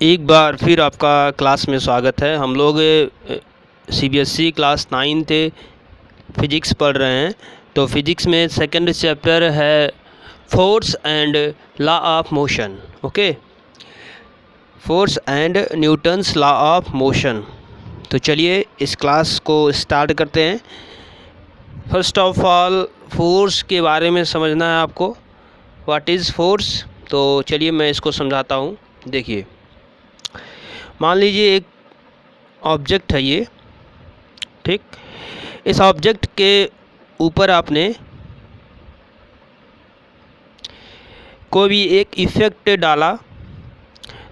एक बार फिर आपका क्लास में स्वागत है। हम लोग सीबीएसई क्लास 9th फिजिक्स पढ़ रहे हैं। तो फिजिक्स में सेकंड चैप्टर है force and law of motion. Okay, force and Newton's law of motion. तो चलिए इस क्लास को स्टार्ट करते हैं। फर्स्ट ऑफ ऑल फोर्स के बारे में समझना है आपको, व्हाट इज़ फोर्स। तो चलिए मैं इसको समझाता हूँ। देखिए, मान लीजिए एक ऑब्जेक्ट है ये, ठीक। इस ऑब्जेक्ट के ऊपर आपने कोई भी एक इफ़ेक्ट डाला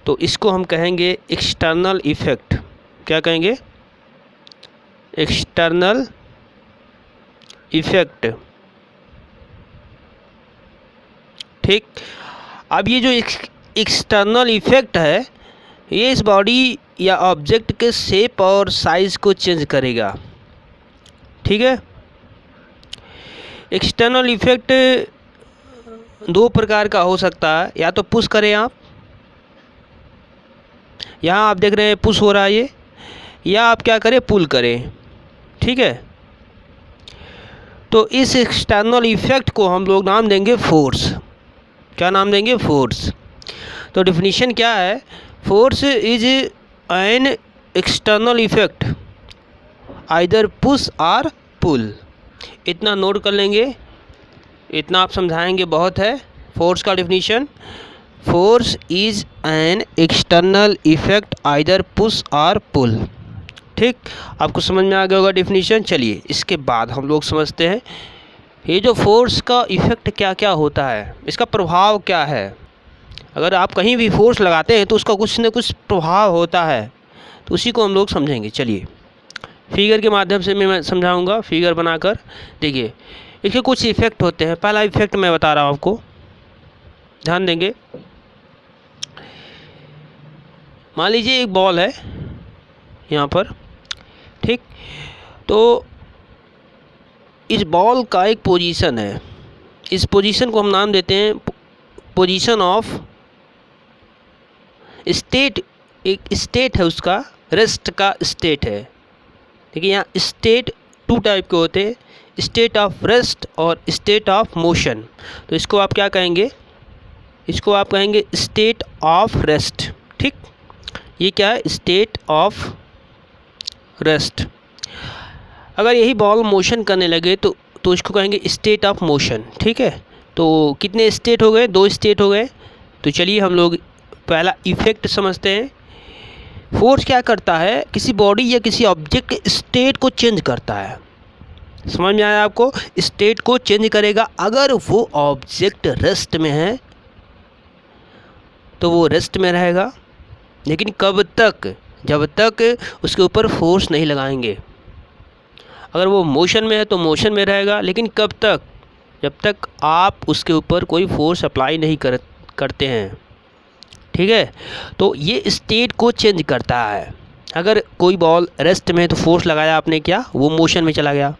तो इसको हम कहेंगे एक्सटर्नल इफ़ेक्ट। क्या कहेंगे? एक्सटर्नल इफ़ेक्ट, ठीक। अब ये जो एक्सटर्नल इफ़ेक्ट है ये इस बॉडी या ऑब्जेक्ट के शेप और साइज़ को चेंज करेगा, ठीक है। एक्सटर्नल इफ़ेक्ट दो प्रकार का हो सकता है। या तो पुश करें आप, यहाँ आप देख रहे हैं पुश हो रहा है ये, या आप क्या करें, पुल करें, ठीक है। तो इस एक्सटर्नल इफ़ेक्ट को हम लोग नाम देंगे फोर्स। क्या नाम देंगे? फोर्स। तो डिफिनीशन क्या है? Force is an external effect either push और पुल। इतना नोट कर लेंगे, इतना आप समझाएंगे बहुत है। फोर्स का definition, force is an external effect either push और पुल, ठीक। आपको समझ में आ गया होगा डिफिनीशन। चलिए इसके बाद हम लोग समझते हैं ये जो फोर्स का इफ़ेक्ट क्या क्या होता है, इसका प्रभाव क्या है। अगर आप कहीं भी फोर्स लगाते हैं तो उसका कुछ न कुछ प्रभाव होता है, तो उसी को हम लोग समझेंगे। चलिए फिगर के माध्यम से मैं समझाऊंगा, फिगर बनाकर। देखिए इसके कुछ इफ़ेक्ट होते हैं। पहला इफ़ेक्ट मैं बता रहा हूँ आपको, ध्यान देंगे। मान लीजिए एक बॉल है यहाँ पर, ठीक। तो इस बॉल का एक पोजीशन है, इस पोजीशन को हम नाम देते हैं पोजीशन ऑफ स्टेट। एक स्टेट है उसका, रेस्ट का स्टेट है। देखिए यहाँ स्टेट टू टाइप के होते हैं, स्टेट ऑफ रेस्ट और स्टेट ऑफ मोशन। तो इसको आप क्या कहेंगे? इसको आप कहेंगे स्टेट ऑफ रेस्ट, ठीक। ये क्या है? State of rest. अगर यही बॉल मोशन करने लगे तो इसको कहेंगे स्टेट ऑफ मोशन, ठीक है। तो कितने स्टेट हो गए? दो स्टेट हो गए। तो चलिए हम लोग पहला इफ़ेक्ट समझते हैं। फोर्स क्या करता है? किसी बॉडी या किसी ऑब्जेक्ट के स्टेट को चेंज करता है। समझ में आया आपको? स्टेट को चेंज करेगा। अगर वो ऑब्जेक्ट रेस्ट में है तो वो रेस्ट में रहेगा, लेकिन कब तक? जब तक उसके ऊपर फोर्स नहीं लगाएंगे। अगर वो मोशन में है तो मोशन में रहेगा, लेकिन कब तक? जब तक आप उसके ऊपर कोई फोर्स अप्लाई नहीं करते हैं, ठीक है। तो ये स्टेट को चेंज करता है। अगर कोई बॉल रेस्ट में है तो फोर्स लगाया आपने, क्या वो मोशन में चला गया।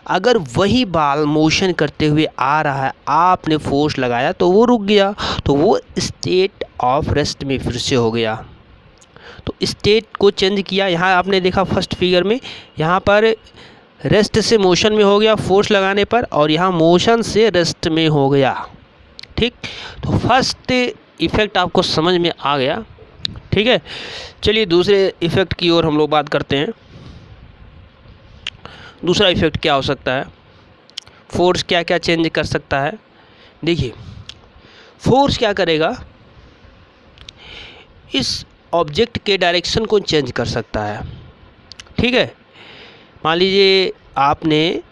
अगर वही बॉल मोशन करते हुए आ रहा है, आपने फोर्स लगाया तो वो रुक गया, तो वो स्टेट ऑफ रेस्ट में फिर से हो गया। तो स्टेट को चेंज किया। यहाँ आपने देखा फर्स्ट फिगर में, यहाँ पर रेस्ट से मोशन में हो गया फोर्स लगाने पर, और यहाँ मोशन से रेस्ट में हो गया, ठीक। तो फर्स्ट इफ़ेक्ट आपको समझ में आ गया, ठीक है। चलिए दूसरे इफ़ेक्ट की ओर हम लोग बात करते हैं। दूसरा इफ़ेक्ट क्या हो सकता है? फोर्स क्या क्या चेंज कर सकता है? देखिए फोर्स क्या करेगा, इस ऑब्जेक्ट के डायरेक्शन को चेंज कर सकता है, ठीक है। मान लीजिए आपने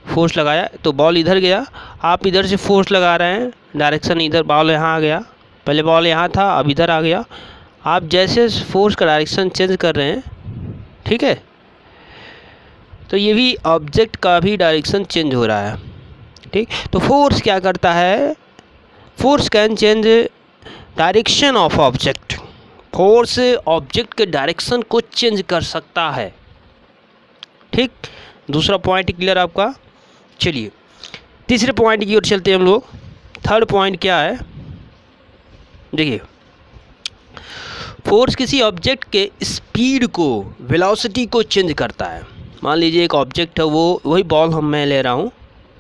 फोर्स लगाया तो बॉल इधर गया, आप इधर से फोर्स लगा रहे हैं, डायरेक्शन इधर, बॉल यहाँ आ गया। पहले बॉल यहाँ था, अब इधर आ गया। आप जैसे फोर्स का डायरेक्शन चेंज कर रहे हैं, ठीक है, तो ये भी ऑब्जेक्ट का भी डायरेक्शन चेंज हो रहा है, ठीक। तो फोर्स क्या करता है? Force can change direction of object. Force object के डायरेक्शन को चेंज कर सकता है, ठीक। दूसरा पॉइंट क्लियर आपका। चलिए तीसरे पॉइंट की ओर चलते हैं हम लोग। थर्ड पॉइंट क्या है? देखिए फोर्स किसी ऑब्जेक्ट के स्पीड को, वेलोसिटी को चेंज करता है। मान लीजिए एक ऑब्जेक्ट है, वो वही बॉल मैं ले रहा हूँ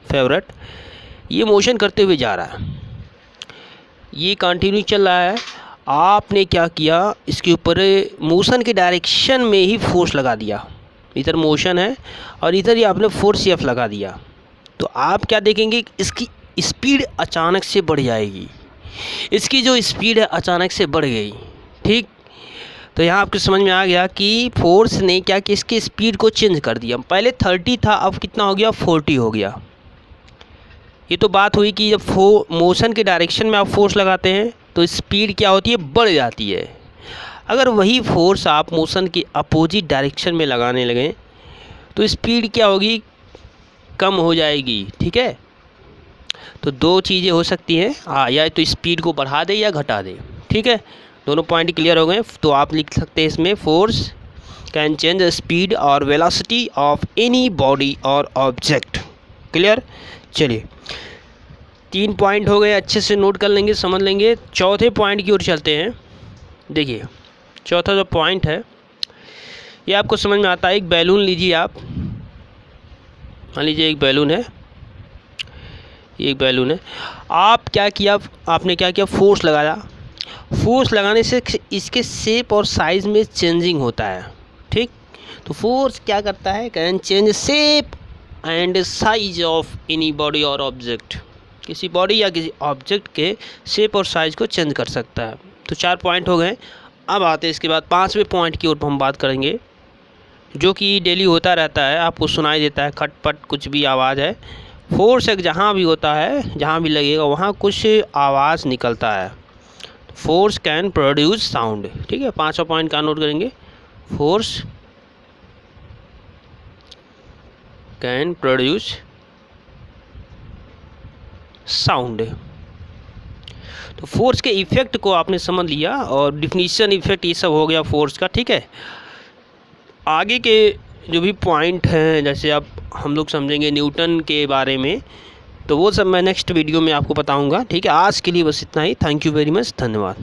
फेवरेट, ये मोशन करते हुए जा रहा है, ये कंटिन्यू चल रहा है। आपने क्या किया, इसके ऊपर मोशन के डायरेक्शन में ही फोर्स लगा दिया। इधर मोशन है और इधर ही आपने फोर्स एफ लगा दिया, तो आप क्या देखेंगे, इसकी स्पीड अचानक से बढ़ जाएगी। इसकी जो स्पीड है अचानक से बढ़ गई, ठीक। तो यहाँ आपको समझ में आ गया कि फोर्स ने क्या कि इसकी स्पीड को चेंज कर दिया। पहले 30 था, अब कितना हो गया, 40 हो गया। ये तो बात हुई कि जब मोशन के डायरेक्शन में आप फोर्स लगाते हैं तो स्पीड क्या होती है, बढ़ जाती है। अगर वही फोर्स आप मोशन के अपोजिट डायरेक्शन में लगाने लगें तो स्पीड क्या होगी, कम हो जाएगी, ठीक है। तो दो चीज़ें हो सकती हैं, या तो स्पीड को बढ़ा दे या घटा दे, ठीक है। दोनों पॉइंट क्लियर हो गए। तो आप लिख सकते हैं इसमें, force can change the speed और वेलोसिटी ऑफ एनी बॉडी और ऑब्जेक्ट। क्लियर। चलिए 3 पॉइंट हो गए, अच्छे से नोट कर लेंगे, समझ लेंगे। चौथे पॉइंट की ओर चलते हैं। देखिए चौथा जो पॉइंट है ये आपको समझ में आता है। एक बैलून लीजिए आप, मान लीजिए एक बैलून है, एक बैलून है। आप क्या किया, आपने क्या किया, फोर्स लगाया। फोर्स लगाने से इसके शेप और साइज़ में चेंजिंग होता है, ठीक। तो फोर्स क्या करता है, can change shape and size of any body और ऑब्जेक्ट। किसी बॉडी या किसी ऑब्जेक्ट के शेप और साइज़ को चेंज कर सकता है। तो 4 पॉइंट हो गए। अब आते हैं इसके बाद 5वें पॉइंट की ओर हम बात करेंगे, जो कि डेली होता रहता है, आपको सुनाई देता है, खटपट कुछ भी आवाज़ है। फोर्स एक जहाँ भी होता है, जहाँ भी लगेगा वहाँ कुछ आवाज़ निकलता है। फोर्स कैन प्रोड्यूस साउंड, ठीक है। 5वां पॉइंट का नोट करेंगे, फोर्स कैन प्रोड्यूस साउंड। तो फोर्स के इफ़ेक्ट को आपने समझ लिया और डिफिनीशन, इफ़ेक्ट, ये सब हो गया फोर्स का, ठीक है। आगे के जो भी पॉइंट हैं, जैसे अब हम लोग समझेंगे न्यूटन के बारे में, तो वो सब मैं नेक्स्ट वीडियो में आपको बताऊंगा, ठीक है। आज के लिए बस इतना ही। थैंक यू वेरी मच, धन्यवाद।